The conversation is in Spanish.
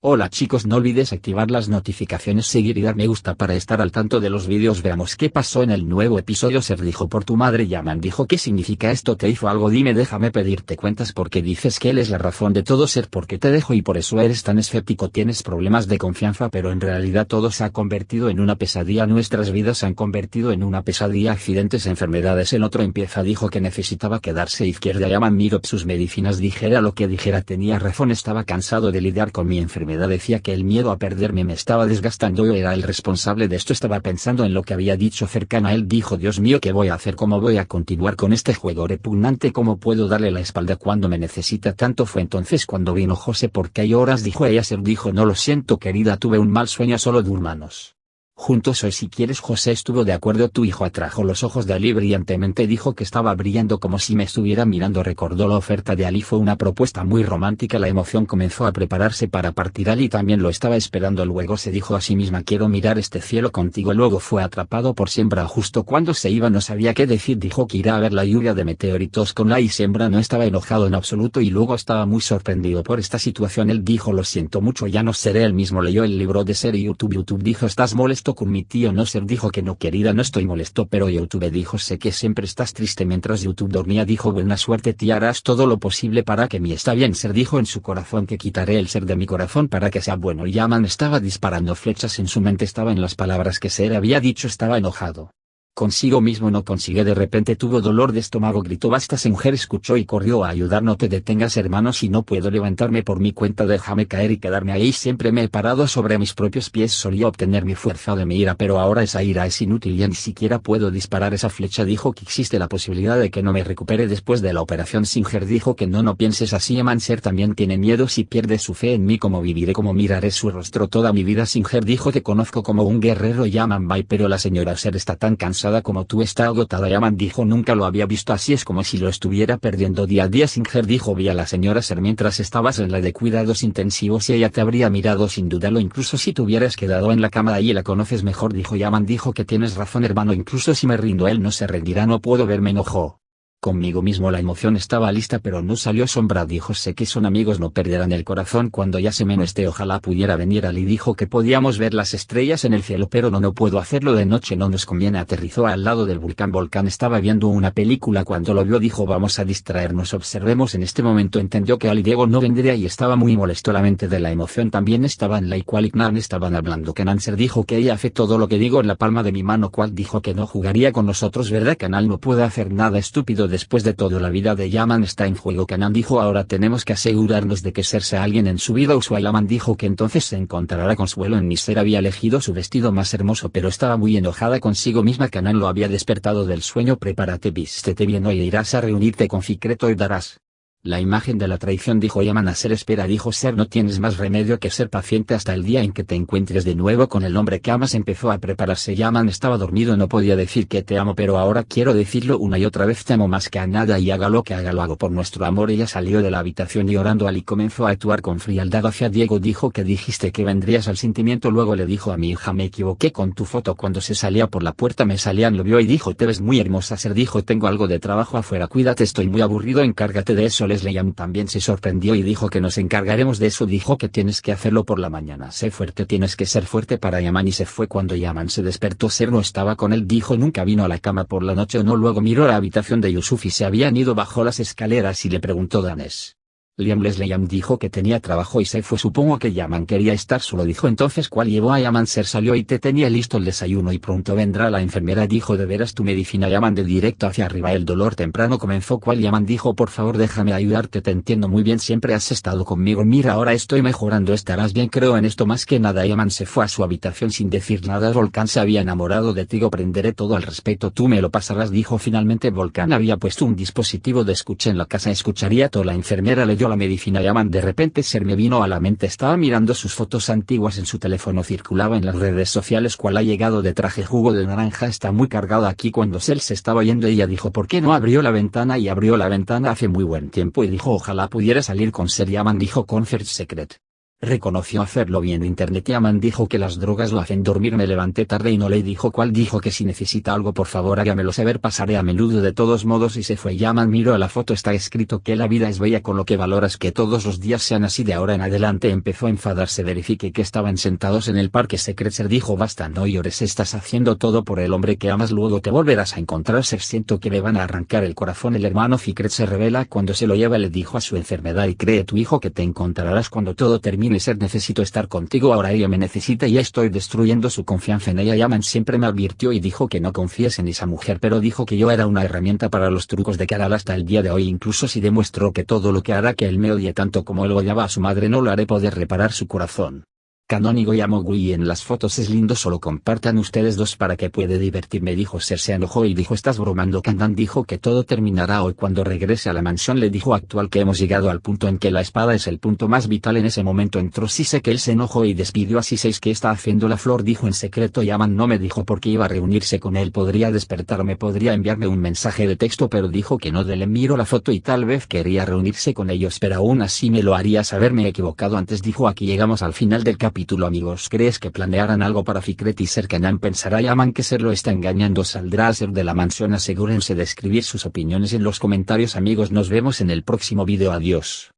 Hola chicos, no olvides activar las notificaciones, seguir y dar me gusta para estar al tanto de los vídeos. Veamos qué pasó en el nuevo episodio. Ser dijo por tu madre. Yaman dijo: ¿qué significa esto? ¿Te hizo algo? Dime, déjame pedirte cuentas porque dices que él es la razón de todo. Ser porque te dejo y por eso eres tan escéptico, tienes problemas de confianza, pero en realidad todo se ha convertido en una pesadilla. Nuestras vidas se han convertido en una pesadilla, accidentes, enfermedades. El otro empieza, dijo que necesitaba quedarse izquierda. Yaman miró sus medicinas, dijera lo que dijera tenía razón, estaba cansado de lidiar con mi enfermedad. Decía que el miedo a perderme me estaba desgastando. Yo era el responsable de esto. Estaba pensando en lo que había dicho cercana a él. Dijo: Dios mío, ¿qué voy a hacer? ¿Cómo voy a continuar con este juego repugnante? ¿Cómo puedo darle la espalda cuando me necesita tanto? Fue entonces cuando vino José. ¿Por qué hay horas? Dijo ella. Ser dijo: no lo siento querida, tuve un mal sueño, solo durmamos juntos hoy si quieres. José estuvo de acuerdo. Tu hijo atrajo los ojos de Ali brillantemente. Dijo que estaba brillando como si me estuviera mirando. Recordó la oferta de Ali, fue una propuesta muy romántica. La emoción comenzó a prepararse para partir. Ali también lo estaba esperando. Luego se dijo a sí misma: quiero mirar este cielo contigo. Luego fue atrapado por Siembra. Justo cuando se iba no sabía qué decir. Dijo que irá a ver la lluvia de meteoritos con la y Siembra no estaba enojado en absoluto y luego estaba muy sorprendido por esta situación. Él dijo: lo siento mucho, ya no seré el mismo. Leyó el libro de Ser y YouTube dijo: ¿estás molesto con mi tío? No. Ser dijo que no querida, no estoy molesto, pero YouTube dijo: sé que siempre estás triste. Mientras YouTube dormía dijo: buena suerte tía, harás todo lo posible para que mi está bien. Ser dijo en su corazón que quitaré el ser de mi corazón para que sea bueno. Yaman estaba disparando flechas en su mente, estaba en las palabras que Ser había dicho, estaba enojado consigo mismo, no consigue. De repente tuvo dolor de estómago, gritó: basta. Esa mujer escuchó y corrió a ayudar. No te detengas hermano, si no puedo levantarme por mi cuenta, déjame caer y quedarme ahí. Siempre me he parado sobre mis propios pies, solía obtener mi fuerza de mi ira, pero ahora esa ira es inútil, ya ni siquiera puedo disparar esa flecha. Dijo que existe la posibilidad de que no me recupere después de la operación. Singer dijo que no pienses así. Yaman: Ser también tiene miedo, si pierde su fe en mí, ¿cómo viviré? ¿Cómo miraré su rostro toda mi vida? Singer dijo: te conozco como un guerrero. Yaman: bye, pero la señora Ser está tan cansada como tú, está agotada. Yaman dijo: nunca lo había visto así, es como si lo estuviera perdiendo día a día. Singer dijo: vi a la señora Ser mientras estabas en la de cuidados intensivos y ella te habría mirado sin dudarlo, incluso si te hubieras quedado en la cama, ahí la conoces mejor. Dijo Yaman: dijo que tienes razón hermano, incluso si me rindo él no se rendirá. No puedo verme. Enojó conmigo mismo, la emoción estaba lista pero no salió. Sombra dijo: sé que son amigos, no perderán el corazón cuando ya se menos esté, ojalá pudiera venir. Ali dijo que podíamos ver las estrellas en el cielo, pero no puedo hacerlo de noche, no nos conviene. Aterrizó al lado del volcán. Volcán estaba viendo una película, cuando lo vio dijo: vamos a distraernos, observemos. En este momento entendió que Ali Diego no vendría y estaba muy molesto. La mente de la emoción también estaba en la y cual y Knan estaban hablando. Que Nancer dijo que ella hace todo lo que digo en la palma de mi mano. Cual dijo que no jugaría con nosotros, ¿verdad? Canal no puede hacer nada estúpido. Después de todo, la vida de Yaman está en juego. Kanan dijo: ahora tenemos que asegurarnos de que Ser sea alguien en su vida. Yaman dijo que entonces se encontrará consuelo en mi Ser. Había elegido su vestido más hermoso pero estaba muy enojada consigo misma. Kanan lo había despertado del sueño. Prepárate, vístete bien, hoy irás a reunirte con Fikreto y darás la imagen de la traición. Dijo Yaman a Ser: espera. Dijo Ser: no tienes más remedio que ser paciente hasta el día en que te encuentres de nuevo con el hombre que amas. Empezó a prepararse. Yaman estaba dormido, no podía decir que te amo, pero ahora quiero decirlo una y otra vez: te amo más que a nada y haga lo que haga lo hago por nuestro amor. Ella salió de la habitación llorando. Ali comenzó a actuar con frialdad hacia Diego. Dijo que dijiste que vendrías al sentimiento. Luego le dijo a mi hija: me equivoqué con tu foto, cuando se salía por la puerta me salían. Lo vio y dijo: te ves muy hermosa. Ser dijo: tengo algo de trabajo afuera, cuídate, estoy muy aburrido, encárgate de eso. Leslie Yam también se sorprendió y dijo que nos encargaremos de eso. Dijo que tienes que hacerlo por la mañana. Sé fuerte, tienes que ser fuerte para Yaman. Y se fue. Cuando Yaman se despertó, Ser no estaba con él. Dijo: nunca vino a la cama por la noche o no. Luego miró la habitación de Yusuf y se habían ido. Bajó las escaleras y le preguntó: Danes. Leslie Yam dijo que tenía trabajo y se fue. Supongo que Yaman quería estar solo. Dijo entonces: ¿cuál llevó a Yaman? Ser salió y te tenía listo el desayuno y pronto vendrá la enfermera. Dijo: ¿de veras tu medicina? Yaman de directo hacia arriba. El dolor temprano comenzó. ¿Cuál? Yaman dijo: por favor déjame ayudarte, te entiendo muy bien, siempre has estado conmigo, mira ahora estoy mejorando, estarás bien, creo en esto más que nada. Yaman se fue a su habitación sin decir nada. Volcán se había enamorado de ti, prenderé todo al respecto, tú me lo pasarás. Dijo finalmente. Volcán había puesto un dispositivo de escucha en la casa, escucharía todo. La enfermera le dio la medicina. Yaman de repente Ser me vino a la mente, estaba mirando sus fotos antiguas en su teléfono, circulaba en las redes sociales. ¿Cuál ha llegado de traje jugo de naranja? Está muy cargado aquí. Cuando Ser se estaba yendo ella dijo: ¿por qué no abrió la ventana? Y abrió la ventana hace muy buen tiempo y dijo: ojalá pudiera salir con Ser. Yaman dijo: Concert Secret. Reconoció hacerlo viendo internet. Yaman dijo que las drogas lo hacen dormir. Me levanté tarde y no le dijo cuál. Dijo que si necesita algo por favor hágamelo saber, pasaré a menudo de todos modos, y se fue. Yaman miró a la foto, está escrito que la vida es bella con lo que valoras que todos los días sean así de ahora en adelante. Empezó a enfadarse. Verifiqué que estaban sentados en el parque. Secretser dijo basta, no llores, estás haciendo todo por el hombre que amas, luego te volverás a encontrar. Siento que me van a arrancar el corazón. El hermano Fikret se revela cuando se lo lleva. Le dijo a su enfermedad y cree tu hijo que te encontrarás cuando todo termine. Necesito estar contigo ahora, ella me necesita y estoy destruyendo su confianza en ella. Yaman siempre me advirtió y dijo que no confíes en esa mujer, pero dijo que yo era una herramienta para los trucos de Karal hasta el día de hoy. Incluso si demuestro que todo lo que hará que él me odie tanto como él odiaba a su madre, no lo haré poder reparar su corazón. Canónigo Yamogui en las fotos es lindo, solo compartan ustedes dos para que puede divertirme, dijo Ser. Se enojó y dijo estás bromando. Kandan dijo que todo terminará hoy cuando regrese a la mansión. Le dijo actual que hemos llegado al punto en que la espada es el punto más vital. En ese momento entró Sise, que él se enojó y despidió a Sise. ¿Qué está haciendo la flor? Dijo en secreto. Yaman no me dijo por qué iba a reunirse con él, podría despertarme, podría enviarme un mensaje de texto, pero dijo que no. Le miro la foto y tal vez quería reunirse con ellos, pero aún así me lo haría saber. Me he equivocado antes, dijo. Aquí llegamos al final del capítulo. Amigos, ¿crees que planearán algo para Fikret y Ser? Kanan pensará Yaman que Ser lo está engañando. ¿Saldrá a Ser de la mansión? Asegúrense de escribir sus opiniones en los comentarios. Amigos, nos vemos en el próximo video. Adiós.